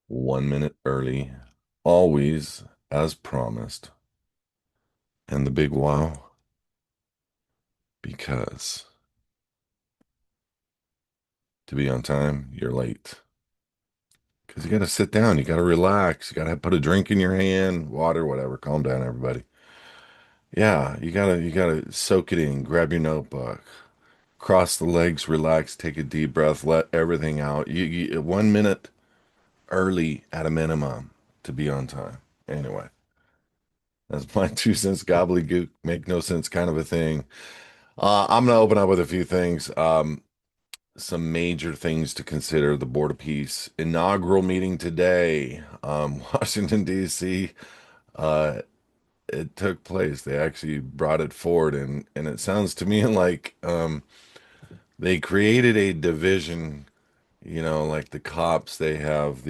1 minute early, always as promised. And the big wow, because to be on time, you're late. Because you got to sit down, you got to relax, you got to put a drink in your hand, water, whatever. Calm down, everybody. Yeah, you gotta soak it in, grab your notebook, cross the legs, relax, take a deep breath, let everything out. 1 minute early at a minimum to be on time. Anyway, that's my 2 cents gobbledygook, make no sense kind of a thing. I'm gonna open up with a few things. Some major things to consider. The Board of Peace inaugural meeting today, Washington, D.C. Uh, it took place. They actually brought it forward, and it sounds to me like they created a division. Like the cops, they have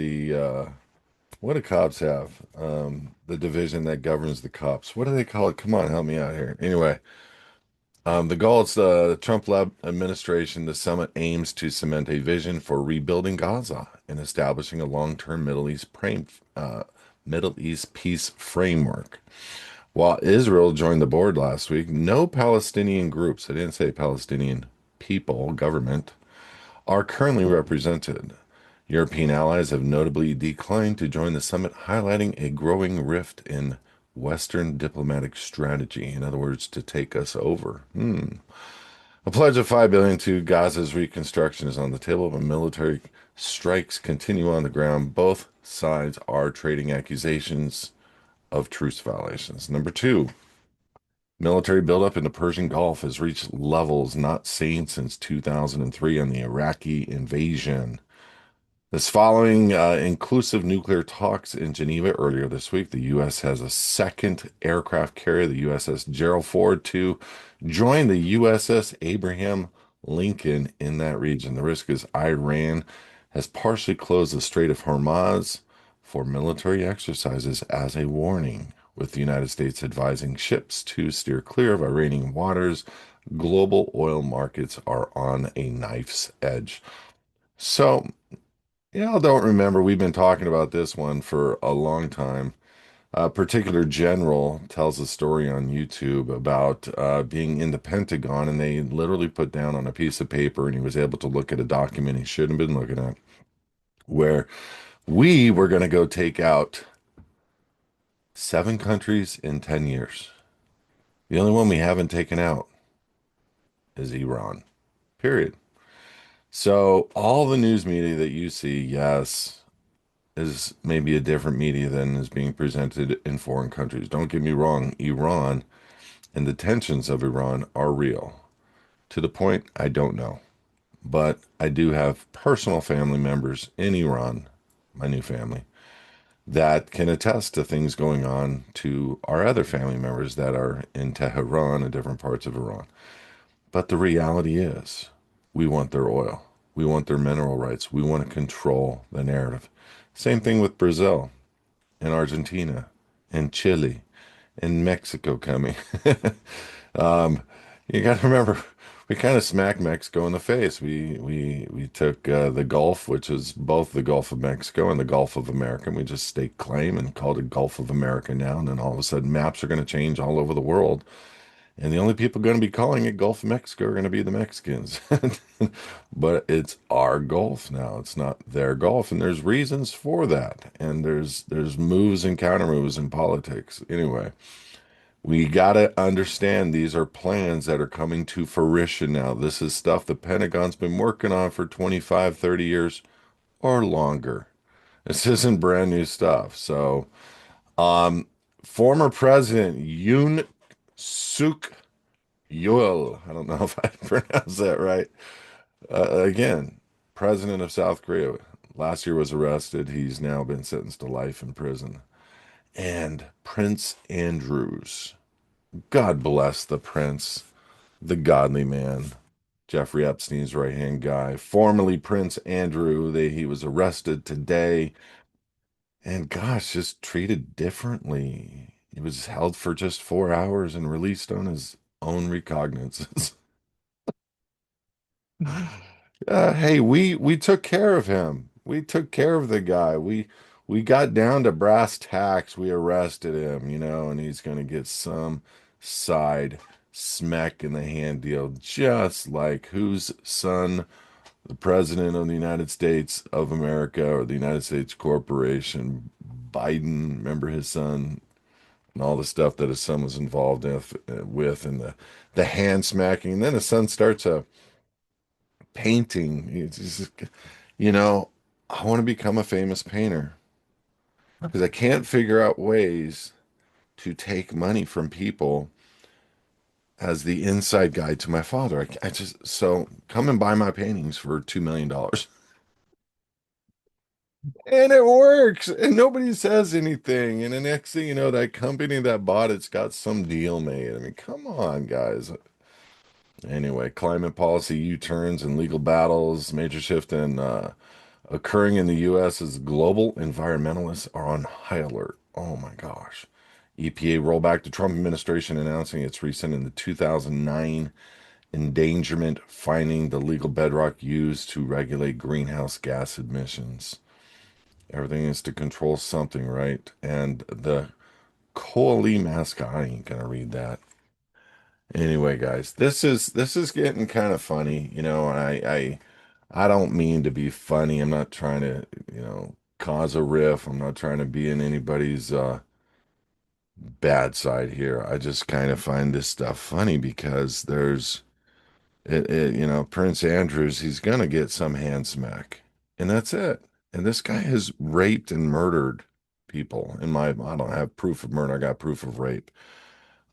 what do cops have? The division that governs the cops. What do they call it? Come on, help me out here. Anyway, the goal is the Trump-led administration. The summit aims to cement a vision for rebuilding Gaza and establishing a long-term Middle East peace framework. While Israel joined the board last week, no Palestinian groups, I didn't say Palestinian people, government, are currently represented. European allies have notably declined to join the summit, highlighting a growing rift in Western diplomatic strategy. In other words, to take us over. A pledge of $5 billion to Gaza's reconstruction is on the table, but military strikes continue on the ground. Both sides are trading accusations of truce violations. Number two, military buildup in the Persian Gulf has reached levels not seen since 2003 on the Iraqi invasion. This following inclusive nuclear talks in Geneva earlier this week, the U.S. has a second aircraft carrier, the USS Gerald Ford, to join the USS Abraham Lincoln in that region. The risk is Iran has partially closed the Strait of Hormuz for military exercises as a warning, with the United States advising ships to steer clear of Iranian waters. Global oil markets are on a knife's edge. So, y'all don't remember, we've been talking about this one for a long time. A particular general tells a story on YouTube about being in the Pentagon, and they literally put down on a piece of paper, and he was able to look at a document he shouldn't have been looking at, where we were going to go take out 7 countries in 10 years. The only one we haven't taken out is Iran, period. So all the news media that you see, yes, is maybe a different media than is being presented in foreign countries. Don't get me wrong, Iran and the tensions of Iran are real. To the point, I don't know. But I do have personal family members in Iran, my new family, that can attest to things going on to our other family members that are in Tehran and different parts of Iran. But the reality is, we want their oil. We want their mineral rights. We want to control the narrative. Same thing with Brazil and Argentina and Chile and Mexico coming. Um, you got to remember, we kind of smacked Mexico in the face. We took the Gulf, which is both the Gulf of Mexico and the Gulf of America, and we just staked claim and called it Gulf of America now. And then all of a sudden, maps are going to change all over the world. And the only people going to be calling it Gulf of Mexico are going to be the Mexicans. But it's our Gulf now. It's not their Gulf, and there's reasons for that. And there's moves and counter moves in politics. Anyway, we got to understand these are plans that are coming to fruition now. This is stuff the Pentagon's been working on for 25, 30 years or longer. This isn't brand new stuff. So, um, former President Yoon Suk Yeol, I don't know if I pronounced that right. Again, president of South Korea. Last year was arrested. He's now been sentenced to life in prison. And Prince Andrews. God bless the prince, the godly man, Jeffrey Epstein's right-hand guy, formerly Prince Andrew. He was arrested today and gosh, just treated differently. He was held for just 4 hours and released on his own recognizance. Hey, we took care of him. We took care of the guy. We got down to brass tacks. We arrested him, and he's gonna get some side smack in the hand deal, just like whose son, the President of the United States of America or the United States Corporation, Biden, remember his son and all the stuff that his son was involved with and the hand smacking. And then his son starts a painting. It's just, you know, I want to become a famous painter because I can't figure out ways to take money from people as the inside guide to my father. I just, so come and buy my paintings for $2 million. And it works, and nobody says anything. And the next thing you know, that company that bought it's got some deal made. I mean, come on, guys. Anyway, climate policy U-turns and legal battles, major shift in occurring in the U.S. as global environmentalists are on high alert. Oh my gosh. EPA rollback. The Trump administration announcing it's rescinding the 2009 endangerment, finding the legal bedrock used to regulate greenhouse gas emissions. Everything is to control something, right? And the Coaly mascot, I ain't gonna read that. Anyway, guys, this is getting kind of funny, and I don't mean to be funny. I'm not trying to, cause a riff. I'm not trying to be in anybody's bad side here. I just kind of find this stuff funny because Prince Andrews, he's gonna get some hand smack, and that's it. And this guy has raped and murdered people. I don't have proof of murder. I got proof of rape.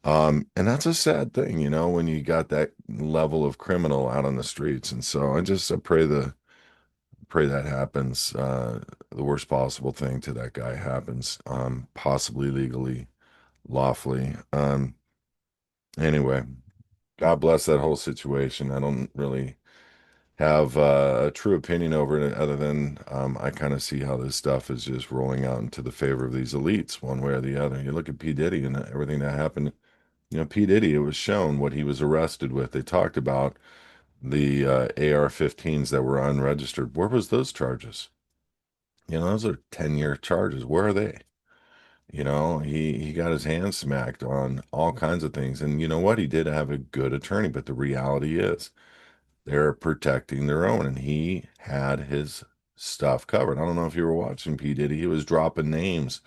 And that's a sad thing, when you got that level of criminal out on the streets. And so I pray that happens. The worst possible thing to that guy happens, possibly legally, lawfully. Anyway, God bless that whole situation. I don't really have a true opinion over it other than I kind of see how this stuff is just rolling out into the favor of these elites one way or the other. You look at P. Diddy and everything that happened. P. Diddy, it was shown what he was arrested with. They talked about the AR-15s that were unregistered. Where was those charges? Those are 10-year charges. Where are they? He got his hands smacked on all kinds of things. And you know what? He did have a good attorney, but the reality is they're protecting their own, and he had his stuff covered. I don't know if you were watching P. Diddy. He was dropping names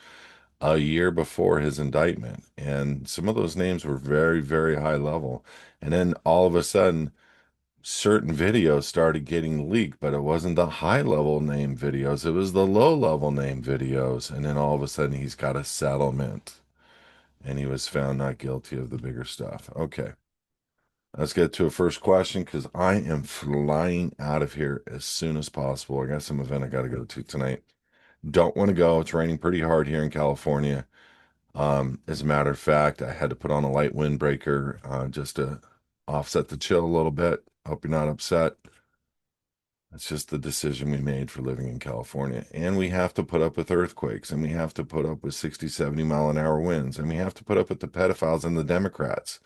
a year before his indictment, and some of those names were very, very high level. And then all of a sudden, certain videos started getting leaked, but it wasn't the high level name videos, it was the low level name videos. And then all of a sudden, he's got a settlement, and he was found not guilty of the bigger stuff. Okay. Let's get to a first question because I am flying out of here as soon as possible. I got some event I got to go to tonight. Don't want to go. It's raining pretty hard here in California. As a matter of fact, I had to put on a light windbreaker just to offset the chill a little bit. Hope you're not upset. It's just the decision we made for living in California. And we have to put up with earthquakes, and we have to put up with 60, 70-mile-an-hour winds, and we have to put up with the pedophiles and the Democrats.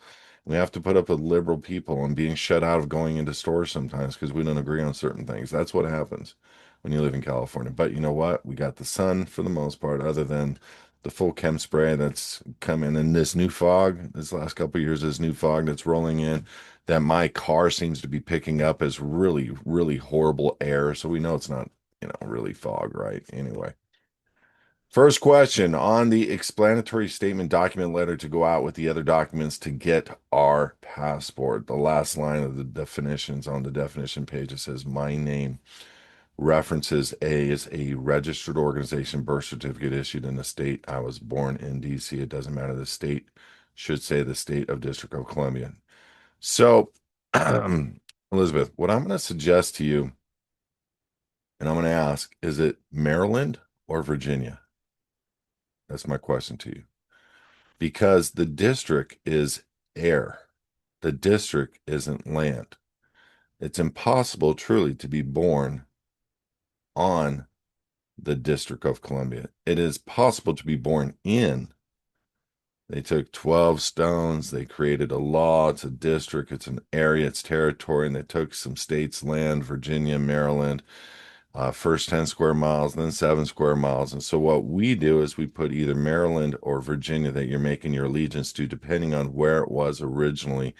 We have to put up with liberal people and being shut out of going into stores sometimes because we don't agree on certain things. That's what happens when you live in California. But you know what? We got the sun for the most part, other than the full chem spray that's coming in this new fog, this last couple of years, this new fog that's rolling in that my car seems to be picking up as really, really horrible air. So we know it's not, really fog, right? Anyway. First question on the explanatory statement document letter to go out with the other documents to get our passport. The last line of the definitions on the definition page, it says, my name references A is a registered organization birth certificate issued in the state I was born in, DC. It doesn't matter. The state should say the state of District of Columbia. So, Elizabeth, what I'm going to suggest to you, and I'm going to ask, is it Maryland or Virginia? That's my question to you. Because the district is air. The district isn't land. It's impossible truly to be born on the District of Columbia. It is possible to be born in. They took 12 stones, they created a law, it's a district, it's an area, it's territory, and they took some states' land, Virginia, Maryland, First 10 square miles, then 7 square miles. And so what we do is we put either Maryland or Virginia that you're making your allegiance to, depending on where it was originally,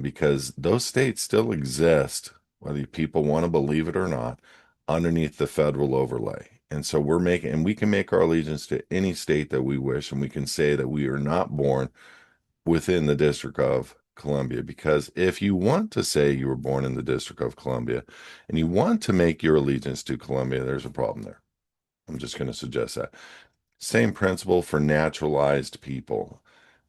because those states still exist, whether people want to believe it or not, underneath the federal overlay. And so and we can make our allegiance to any state that we wish, and we can say that we are not born within the District of Columbia. Because if you want to say you were born in the District of Columbia and you want to make your allegiance to Columbia, there's a problem there. I'm just going to suggest that. Same principle for naturalized people.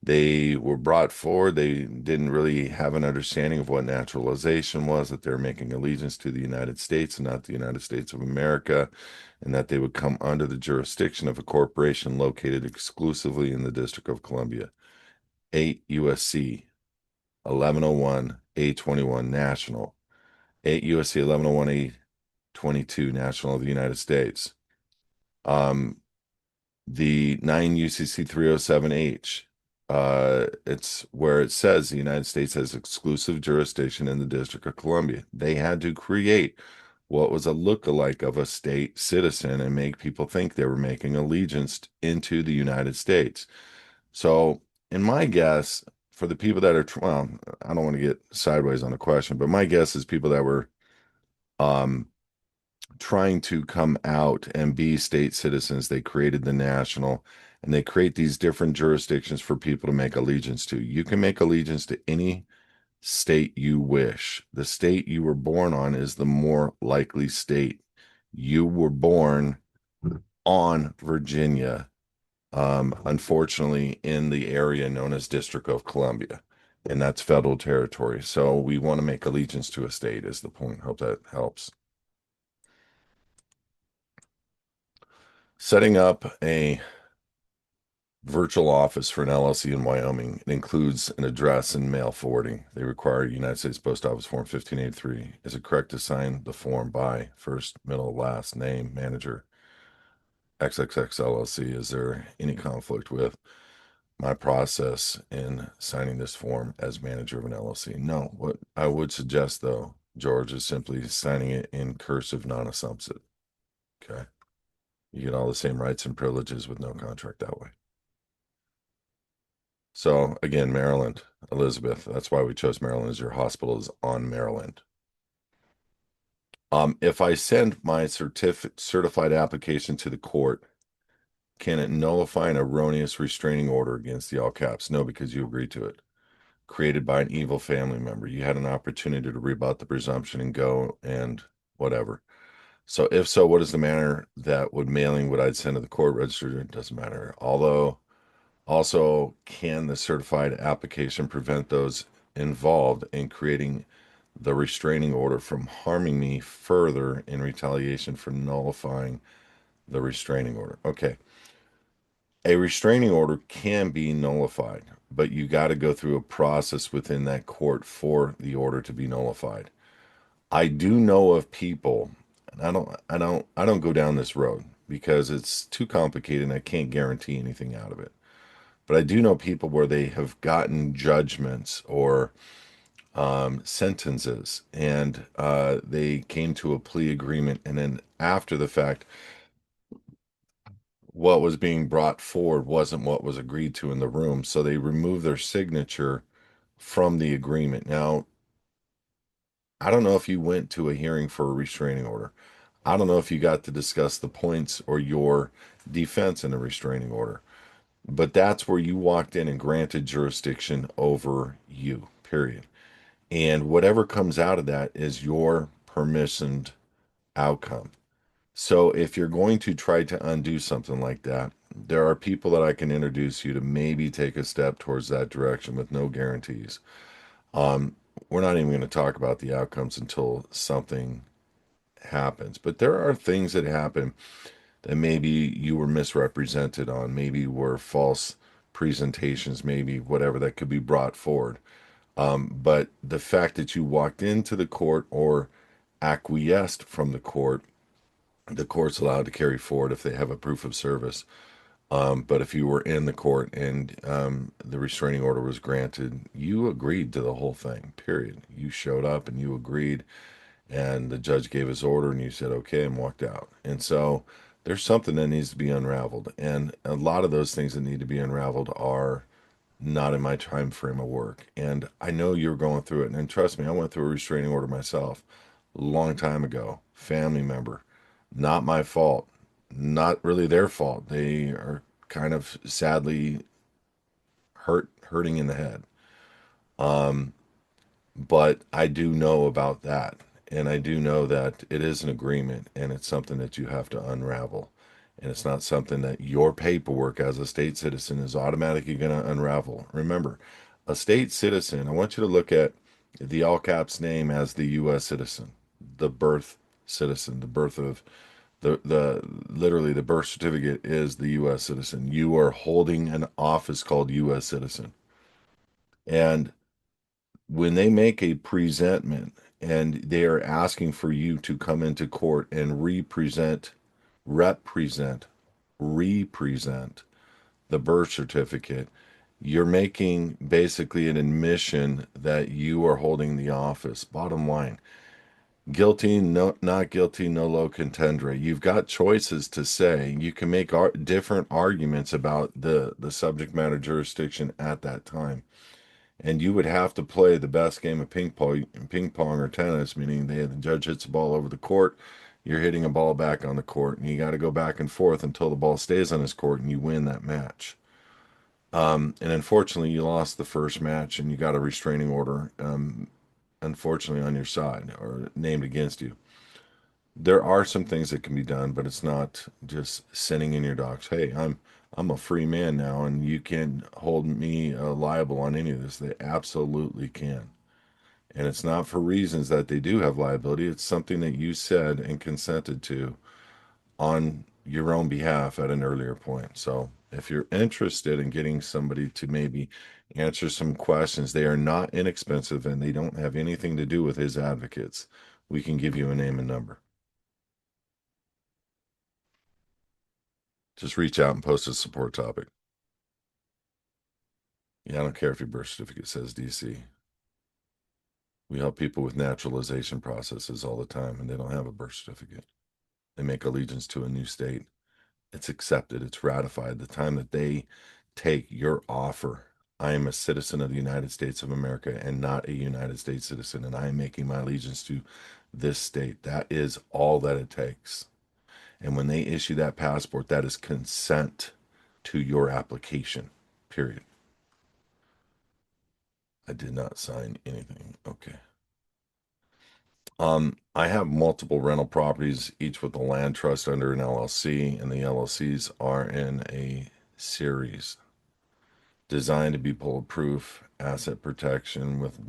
They were brought forward. They didn't really have an understanding of what naturalization was, that they're making allegiance to the United States and not the United States of America, and that they would come under the jurisdiction of a corporation located exclusively in the District of Columbia. 8 USC 1101 A21 National. 8 USC 1101 A22 National of the United States. Um, the 9 UCC 307H. It's where it says the United States has exclusive jurisdiction in the District of Columbia. They had to create what was a look-alike of a state citizen and make people think they were making allegiance into the United States. So, in my guess, for the people that are, well, I don't want to get sideways on the question, but my guess is people that were um, trying to come out and be state citizens. They created the national and they create these different jurisdictions for people to make allegiance to. You can make allegiance to any state you wish. The state you were born on is the more likely state. You were born on Virginia, unfortunately, in the area known as District of Columbia. And that's federal territory. So we want to make allegiance to a state, is the point. Hope that helps. Setting up a virtual office for an LLC in Wyoming. It includes an address and mail forwarding. They require United States Post Office Form 1583. Is it correct to sign the form by first, middle, last name, manager, XXX LLC? Is there any conflict with my process in signing this form as manager of an LLC? No. What I would suggest, though, George, is simply signing it in cursive non-assumptive. Okay. You get all the same rights and privileges with no contract that way. So again, Maryland, Elizabeth, that's why we chose Maryland as your hospital is on Maryland. If I send my certified application to the court, can it nullify an erroneous restraining order against the all caps? No, because you agreed to it. Created by an evil family member. You had an opportunity to rebut the presumption and go and whatever. So if so, what is the manner that would I'd send to the court register? It doesn't matter. Although also, can the certified application prevent those involved in creating the restraining order from harming me further in retaliation for nullifying the restraining order? Okay. A restraining order can be nullified, but you got to go through a process within that court for the order to be nullified. I do know of people, and I don't go down this road because it's too complicated and I can't guarantee anything out of it. But I do know people where they have gotten judgments or sentences and they came to a plea agreement. And then after the fact, what was being brought forward wasn't what was agreed to in the room. So they removed their signature from the agreement. Now, I don't know if you went to a hearing for a restraining order. I don't know if you got to discuss the points or your defense in a restraining order. But that's where you walked in and granted jurisdiction over you, period. And whatever comes out of that is your permissioned outcome. So if you're going to try to undo something like that, there are people that I can introduce you to maybe take a step towards that direction with no guarantees. Um, we're not even going to talk about the outcomes until something happens. But there are things that happen that maybe you were misrepresented on, maybe were false presentations, maybe whatever that could be brought forward. But the fact that you walked into the court or acquiesced from the court's allowed to carry forward if they have a proof of service. But if you were in the court and the restraining order was granted, you agreed to the whole thing, period. You showed up and you agreed and the judge gave his order and you said okay and walked out. And so there's something that needs to be unraveled, and a lot of those things that need to be unraveled are not in my time frame of work. And I know you're going through it, and trust me, I went through a restraining order myself a long time ago. Family member, not my fault, not really their fault. They are kind of sadly hurting in the head. Um, but I do know about that. And I do know that it is an agreement and it's something that you have to unravel. And it's not something that your paperwork as a state citizen is automatically going to unravel. Remember, a state citizen, I want you to look at the all caps name as the U.S. citizen, the birth citizen, the birth of the literally the birth certificate is the U.S. citizen. You are holding an office called U.S. citizen. And when they make a presentment and they are asking for you to come into court and represent, represent the birth certificate, you're making basically an admission that you are holding the office. Bottom line, guilty, no, not guilty, no low contendere. You've got choices to say. You can make different arguments about the subject matter jurisdiction at that time, and you would have to play the best game of ping pong or tennis, meaning the judge hits the ball over the court, you're hitting a ball back on the court, and you got to go back and forth until the ball stays on his court and you win that match. And unfortunately, you lost the first match and you got a restraining order, unfortunately, on your side or named against you. There are some things that can be done, but it's not just sending in your docs. Hey, I'm a free man now, and you can hold me liable on any of this. They absolutely can. And it's not for reasons that they do have liability. It's something that you said and consented to on your own behalf at an earlier point. So if you're interested in getting somebody to maybe answer some questions, they are not inexpensive and they don't have anything to do with his advocates. We can give you a name and number. Just reach out and post a support topic. Yeah, I don't care if your birth certificate says DC. We help people with naturalization processes all the time and they don't have a birth certificate. They make allegiance to a new state. It's accepted, it's ratified. The time that they take your offer, I am a citizen of the United States of America and not a United States citizen, and I am making my allegiance to this state. That is all that it takes. And when they issue that passport, that is consent to your application, period. I did not sign anything. Okay. I have multiple rental properties, each with a land trust under an LLC, and the LLCs are in a series designed to be bulletproof, asset protection with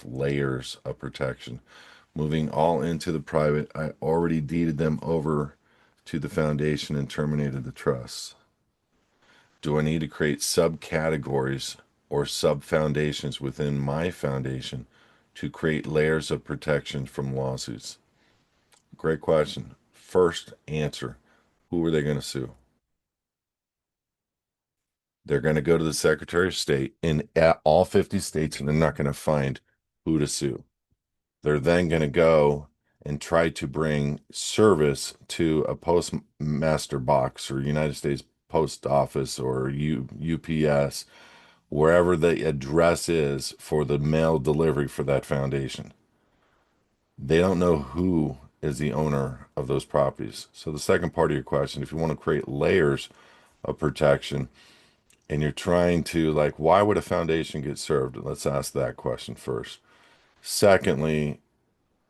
layers of protection. Moving all into the private, I already deeded them over to the foundation and terminated the trust. Do I need to create subcategories or sub foundations within my foundation to create layers of protection from lawsuits? Great question. First answer, who are they going to sue? They're going to go to the Secretary of State in all 50 states and they're not going to find who to sue. They're then going to go and try to bring service to a postmaster box or United States Post Office or UPS, wherever the address is for the mail delivery for that foundation. They don't know who is the owner of those properties. So the second part of your question, if you want to create layers of protection and you're trying to like, why would a foundation get served? Let's ask that question first. Secondly,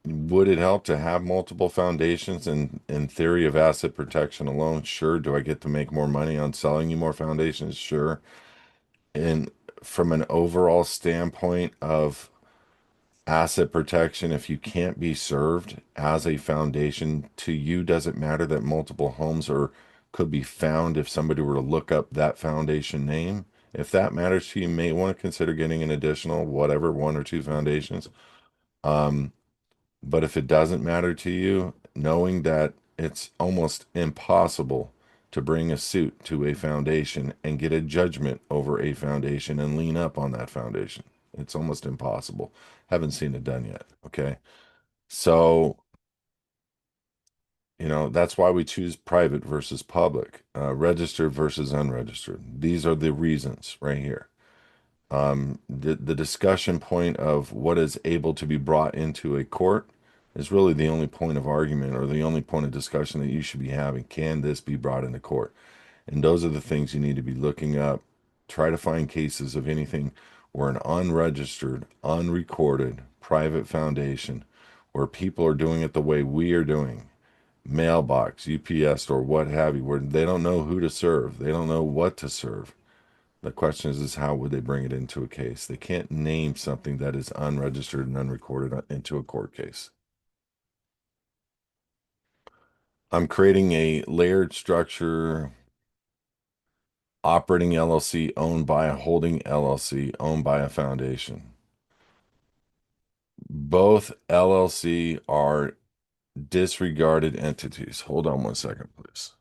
would it help to have multiple foundations in theory of asset protection alone? Sure. Do I get to make more money on selling you more foundations? Sure. And from an overall standpoint of asset protection, if you can't be served as a foundation, to you, does it matter that multiple homes are could be found if somebody were to look up that foundation name? If that matters to you, you may want to consider getting an additional whatever one or two foundations. Um, but if it doesn't matter to you, knowing that it's almost impossible to bring a suit to a foundation and get a judgment over a foundation and lean up on that foundation. It's almost impossible. Haven't seen it done yet. Okay. So, that's why we choose private versus public, registered versus unregistered. These are the reasons right here. The discussion point of what is able to be brought into a court is really the only point of argument or the only point of discussion that you should be having. Can this be brought into court? And those are the things you need to be looking up. Try to find cases of anything where an unregistered, unrecorded, private foundation, where people are doing it the way we are doing, mailbox, UPS, or what have you, where they don't know who to serve, they don't know what to serve. The question is how would they bring it into a case? They can't name something that is unregistered and unrecorded into a court case. I'm creating a layered structure, operating LLC owned by a holding LLC owned by a foundation. Both LLC are disregarded entities. Hold on one second, please.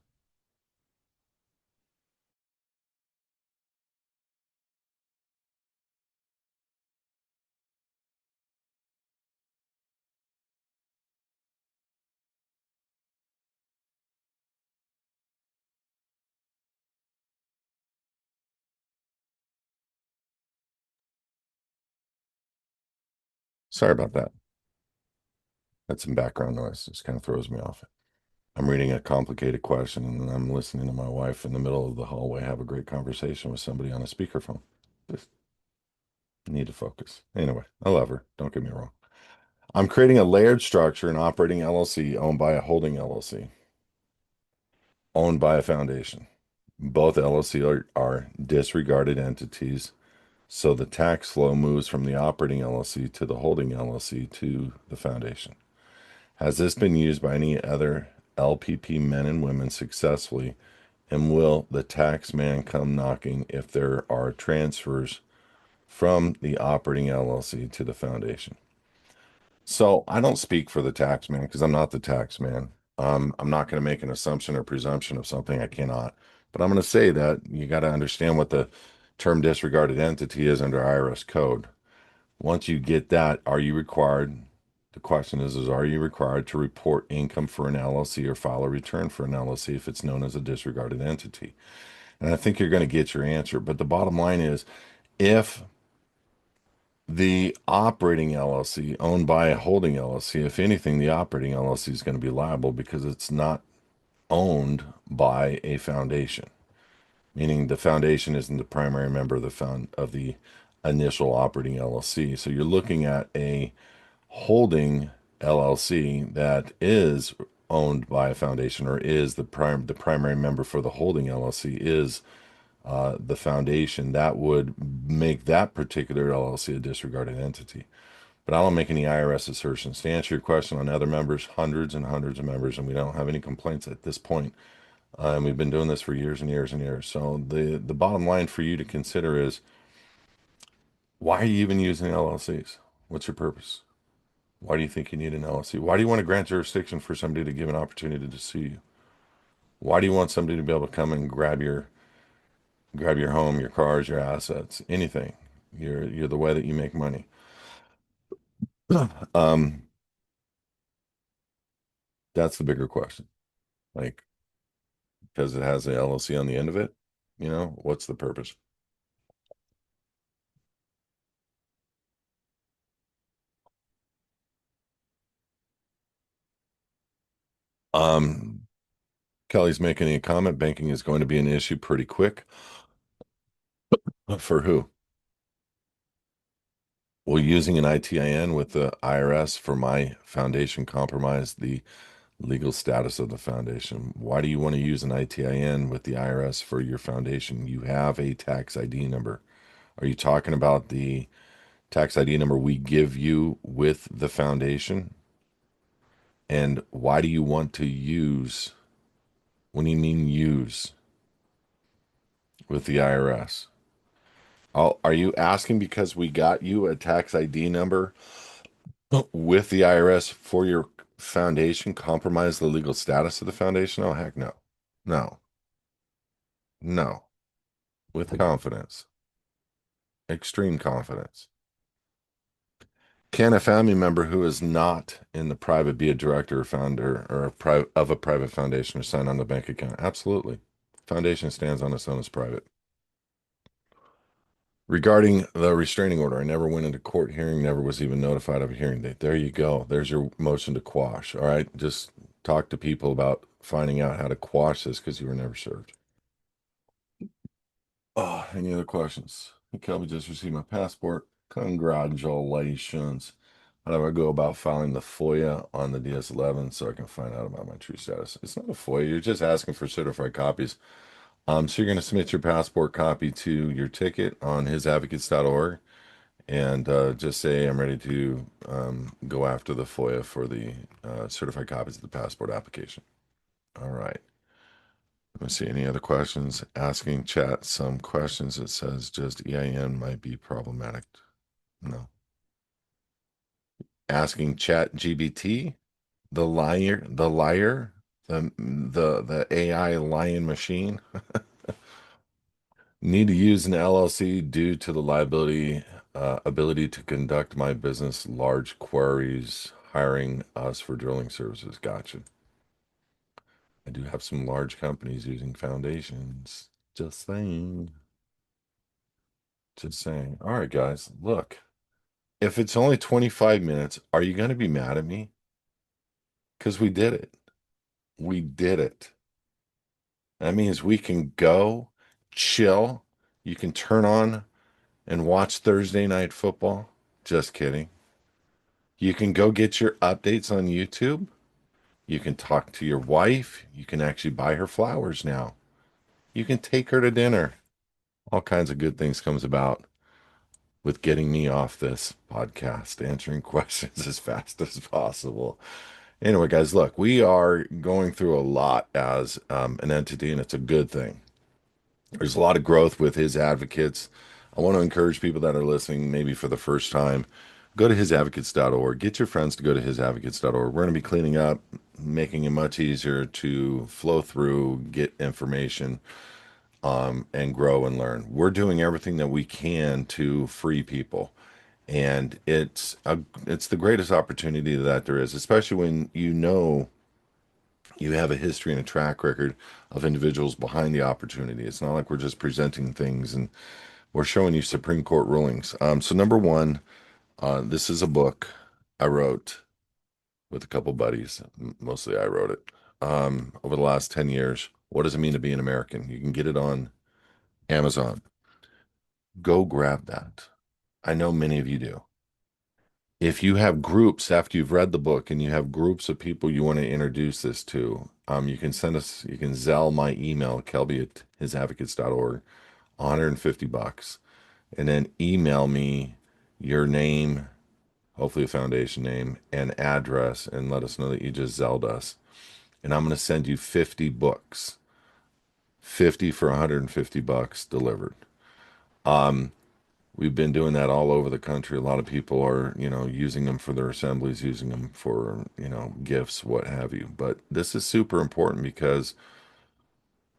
Sorry about that. That's some background noise. Just kind of throws me off. I'm reading a complicated question and then I'm listening to my wife in the middle of the hallway have a great conversation with somebody on a speakerphone. Just need to focus. Anyway, I love her. Don't get me wrong. I'm creating a layered structure, an operating LLC owned by a holding LLC, owned by a foundation. Both LLC are disregarded entities, so the tax flow moves from the operating LLC to the holding LLC to the foundation. Has this been used by any other LPP men and women successfully? And will the tax man come knocking if there are transfers from the operating LLC to the foundation? So I don't speak for the tax man because I'm not the tax man. I'm not going to make an assumption or presumption of something I cannot. But I'm going to say that you got to understand what the term disregarded entity is under IRS code. Once you get that, are you required? The question is are you required to report income for an LLC or file a return for an LLC if it's known as a disregarded entity? And I think you're going to get your answer. But the bottom line is if the operating LLC owned by a holding LLC, if anything, the operating LLC is going to be liable because it's not owned by a foundation, meaning the foundation isn't the primary member of the initial operating LLC. So you're looking at a holding LLC that is owned by a foundation or is the primary member for the holding LLC is the foundation. That would make that particular LLC a disregarded entity. But I don't make any IRS assertions. To answer your question on other members, hundreds and hundreds of members, and we don't have any complaints at this point. And we've been doing this for years and years and years. So the bottom line for you to consider is why are you even using LLCs? What's your purpose? Why do you think you need an LLC? Why do you want to grant jurisdiction for somebody to give an opportunity to sue you? Why do you want somebody to be able to come and grab your home, your cars, your assets, anything? You're the way that you make money. Um, that's the bigger question. Like, because it has a LLC on the end of it, what's the purpose? Um, Kelly's making a comment. Banking is going to be an issue pretty quick. For who? Will using an ITIN with the IRS for my foundation compromise the legal status of the foundation? Why do you want to use an ITIN with the IRS for your foundation? You have a tax ID number. Are you talking about the tax ID number we give you with the foundation? And why do you want to use, when you mean use, with the IRS? Are you asking because we got you a tax ID number with the IRS for your foundation compromise the legal status of the foundation? Oh, heck no. No, no. With confidence, extreme confidence. Can a family member who is not in the private be a director or founder or of a private foundation or sign on the bank account? Absolutely. Foundation stands on its own as private. Regarding the restraining order, I never went into court hearing, never was even notified of a hearing date. There you go. There's your motion to quash. All right. Just talk to people about finding out how to quash this because you were never served. Oh, any other questions? Kelby just received my passport. Congratulations. How do I go about filing the FOIA on the DS-11 so I can find out about my true status? It's not a FOIA. You're just asking for certified copies. So you're going to submit your passport copy to your ticket on hisadvocates.org and just say I'm ready to go after the FOIA for the certified copies of the passport application. All right. Let me see any other questions. Asking chat some questions. It says just EIN might be problematic. No. Asking chat GBT, the AI lion machine. Need to use an LLC due to the liability ability to conduct my business large queries, hiring us for drilling services. Gotcha. I do have some large companies using foundations. Just saying. Just saying. All right, guys, look. If it's only 25 minutes, are you going to be mad at me? Because we did it. We did it. That means we can go chill. You can turn on and watch Thursday night football. Just kidding. You can go get your updates on YouTube. You can talk to your wife. You can actually buy her flowers now. You can take her to dinner. All kinds of good things comes about with getting me off this podcast, answering questions as fast as possible. Anyway, guys, look, we are going through a lot as an entity, and it's a good thing. There's a lot of growth with his advocates. I want to encourage people that are listening, maybe for the first time, go to hisadvocates.org. Get your friends to go to hisadvocates.org. We're going to be cleaning up, making it much easier to flow through, get information, and grow and learn. We're doing everything that we can to free people. And it's the greatest opportunity that there is, especially when you know you have a history and a track record of individuals behind the opportunity. It's not like we're just presenting things and we're showing you Supreme Court rulings. So number one, this is a book I wrote with a couple buddies. Mostly I wrote it over the last 10 years. What does it mean to be an American? You can get it on Amazon. Go grab that. I know many of you do. If you have groups after you've read the book and you have groups of people you want to introduce this to, you can send us, you can Zelle my email, Kelby at hisadvocates.org, $150, and then email me your name, hopefully a foundation name, and address, and let us know that you just Zelled us. And I'm going to send you 50 books, 50 for $150 delivered. Um, We've been doing that all over the country. A lot of people are, using them for their assemblies, using them for, gifts, what have you. But this is super important because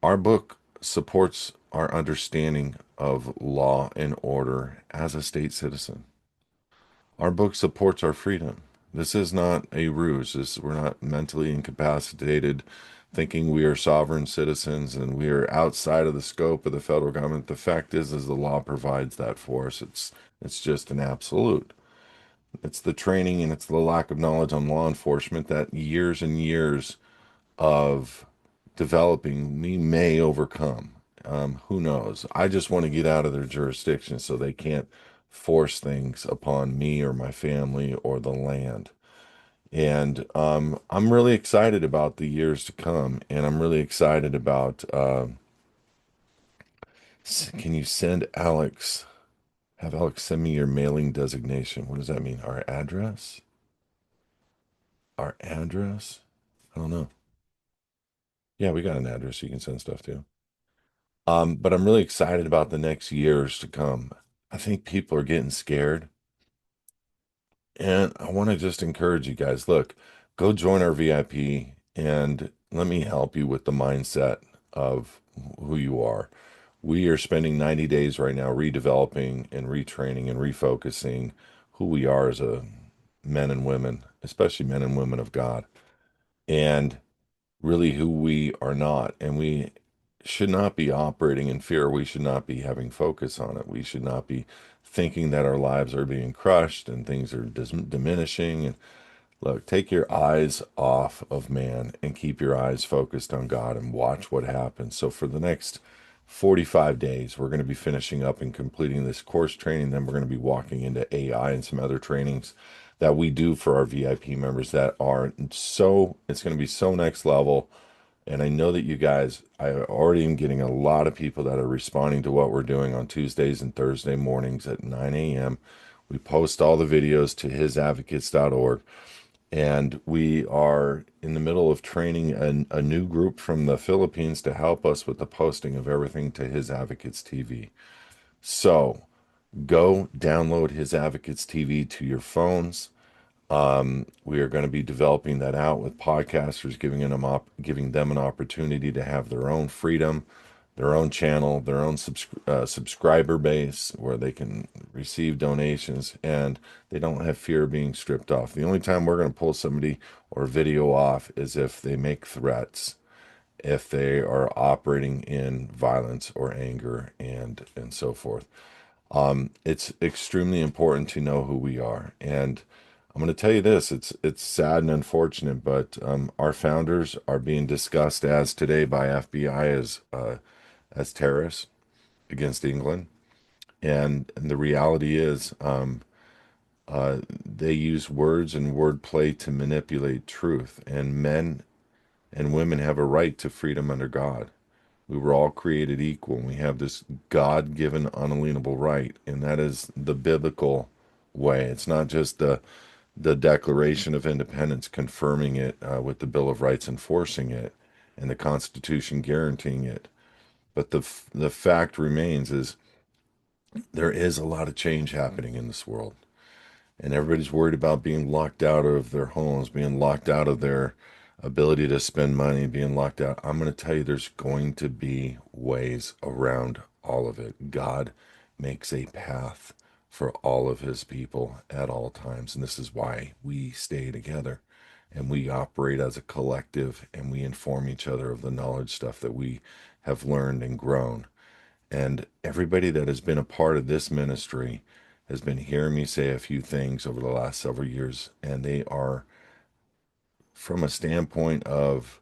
our book supports our understanding of law and order as a state citizen. Our book supports our freedom. This is not a ruse. We're not mentally incapacitated thinking we are sovereign citizens and we are outside of the scope of the federal government. The fact is the law provides that for us. It's just an absolute. It's the training and it's the lack of knowledge on law enforcement that years and years of developing we may overcome. Who knows? I just want to get out of their jurisdiction so they can't force things upon me or my family or the land. And I'm really excited about the years to come, and I'm really excited about. Can you send Alex? Have Alex send me your mailing designation. What does that mean? Our address? Our address? I don't know. Yeah, we got an address you can send stuff to. But I'm really excited about the next years to come. I think people are getting scared. And I want to just encourage you guys, look, go join our VIP and let me help you with the mindset of who you are. We are spending 90 days right now redeveloping and retraining and refocusing who we are as a men and women, especially men and women of God, and really who we are not. And we should not be operating in fear. We should not be having focus on it. We should not be thinking that our lives are being crushed and things are diminishing. And look, take your eyes off of man and keep your eyes focused on God and watch what happens. So for the next 45 days, we're going to be finishing up and completing this course training. Then we're going to be walking into AI and some other trainings that we do for our VIP members that are so, it's going to be so next level. And I know that you guys, I already am getting a lot of people that are responding to what we're doing on Tuesdays and Thursday mornings at 9 a.m. We post all the videos to hisadvocates.org. And we are in the middle of training a new group from the Philippines to help us with the posting of everything to His Advocates TV. So go download His Advocates TV to your phones. We are going to be developing that out with podcasters, giving them an opportunity to have their own freedom, their own channel, their own subscriber base where they can receive donations and they don't have fear of being stripped off. The only time we're going to pull somebody or video off is if they make threats, if they are operating in violence or anger and so forth. It's extremely important to know who we are. And I'm going to tell you this, it's sad and unfortunate, but our founders are being discussed as today by FBI as terrorists against England. And the reality is they use words and wordplay to manipulate truth. And men and women have a right to freedom under God. We were all created equal, and we have this God-given unalienable right, and that is the biblical way. It's not just the Declaration of Independence confirming it with the Bill of Rights enforcing it, and the Constitution guaranteeing it. But the fact remains is there is a lot of change happening in this world. And everybody's worried about being locked out of their homes, being locked out of their ability to spend money, being locked out. I'm going to tell you, there's going to be ways around all of it. God makes a path for all of his people at all times. And this is why we stay together and we operate as a collective and we inform each other of the knowledge stuff that we have learned and grown. And everybody that has been a part of this ministry has been hearing me say a few things over the last several years, and they are from a standpoint of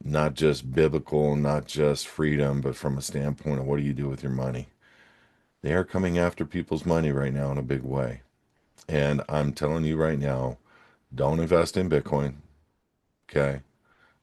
not just biblical, not just freedom, but from a standpoint of what do you do with your money? They are coming after people's money right now in a big way. And I'm telling you right now, don't invest in Bitcoin, okay?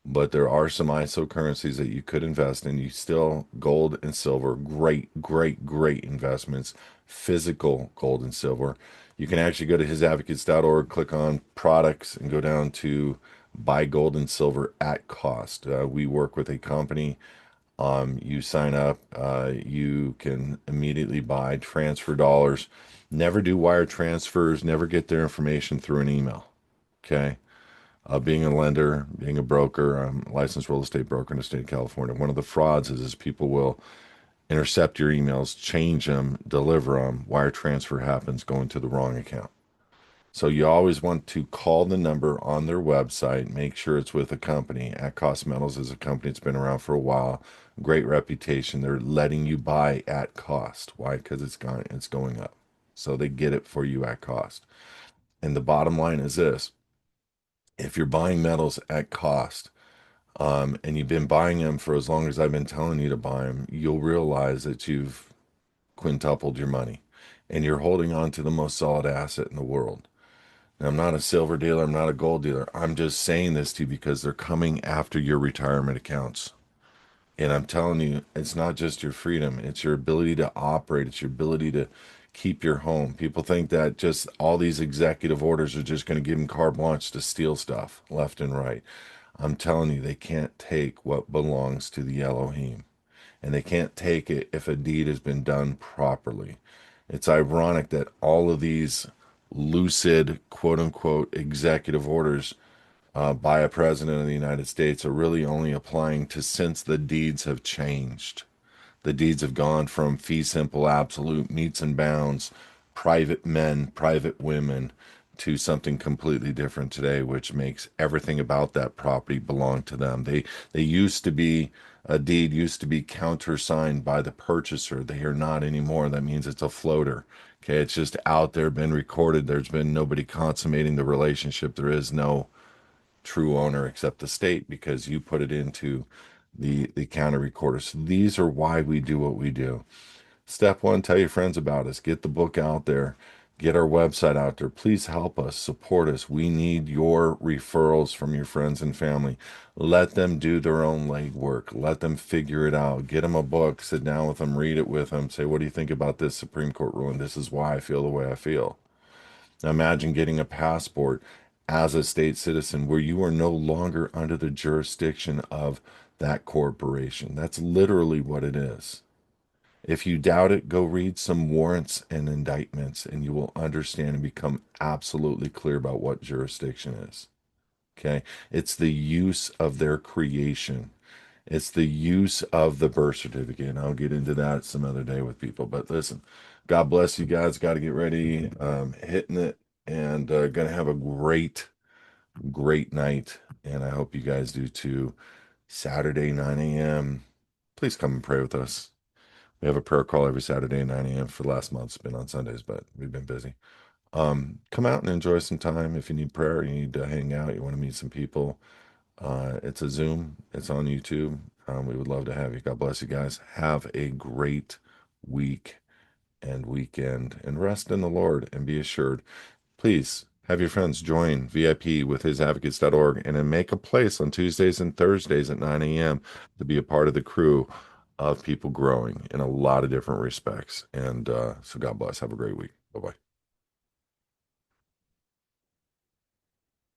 But there are some ISO currencies that you could invest in. You still, gold and silver, great, great, great investments. Physical gold and silver. You can actually go to hisadvocates.org, click on products, and go down to buy gold and silver at cost. We work with a company. You sign up, you can immediately buy, transfer dollars. Never do wire transfers, never get their information through an email. Okay. Being a lender, being a broker, I'm a licensed real estate broker in the state of California. One of the frauds is people will intercept your emails, change them, deliver them. Wire transfer happens going to the wrong account. So you always want to call the number on their website, make sure it's with a company. At Cost Metals is a company that's been around for a while, great reputation. They're letting you buy at cost. Why? Because it's going up. So they get it for you at cost. And the bottom line is this: if you're buying metals at cost, and you've been buying them for as long as I've been telling you to buy them, you'll realize that you've quintupled your money and you're holding on to the most solid asset in the world. Now, I'm not a silver dealer, I'm not a gold dealer. I'm just saying this to you because they're coming after your retirement accounts. And I'm telling you, it's not just your freedom, it's your ability to operate, it's your ability to keep your home. People think that just all these executive orders are just going to give them carte blanche to steal stuff left and right. I'm telling you, they can't take what belongs to the Elohim. And they can't take it if a deed has been done properly. It's ironic that all of these lucid, quote unquote, executive orders by a president of the United States are really only applying to since the deeds have changed. The deeds have gone from fee simple, absolute, meets and bounds, private men, private women, to something completely different today, which makes everything about that property belong to them. They used to be a deed used to be countersigned by the purchaser. They are not anymore. That means it's a floater. Okay, it's just out there, been recorded. There's been nobody consummating the relationship. There is no true owner except the state because you put it into the county recorder. So these are why we do what we do. Step one, tell your friends about us. Get the book out there. Get our website out there. Please help us, support us. We need your referrals from your friends and family. Let them do their own legwork. Let them figure it out. Get them a book, sit down with them, read it with them. Say, what do you think about this Supreme Court ruling? This is why I feel the way I feel. Now imagine getting a passport as a state citizen where you are no longer under the jurisdiction of that corporation. That's literally what it is. If you doubt it, go read some warrants and indictments, and you will understand and become absolutely clear about what jurisdiction is. Okay. It's the use of their creation, it's the use of the birth certificate. And I'll get into that some other day with people. But listen, God bless you guys. Got to get ready, hitting it, and going to have a great, great night. And I hope you guys do too. Saturday, 9 a.m. Please come and pray with us. We have a prayer call every Saturday at 9 a.m. for the last month. It's been on Sundays, but we've been busy. Come out and enjoy some time. If you need prayer, you need to hang out, you want to meet some people. It's a Zoom, it's on YouTube. We would love to have you. God bless you guys. Have a great week and weekend and rest in the Lord and be assured. Please have your friends join VIP with hisadvocates.org and then make a place on Tuesdays and Thursdays at 9 a.m. to be a part of the crew of people growing in a lot of different respects. And so God bless. Have a great week. Bye bye.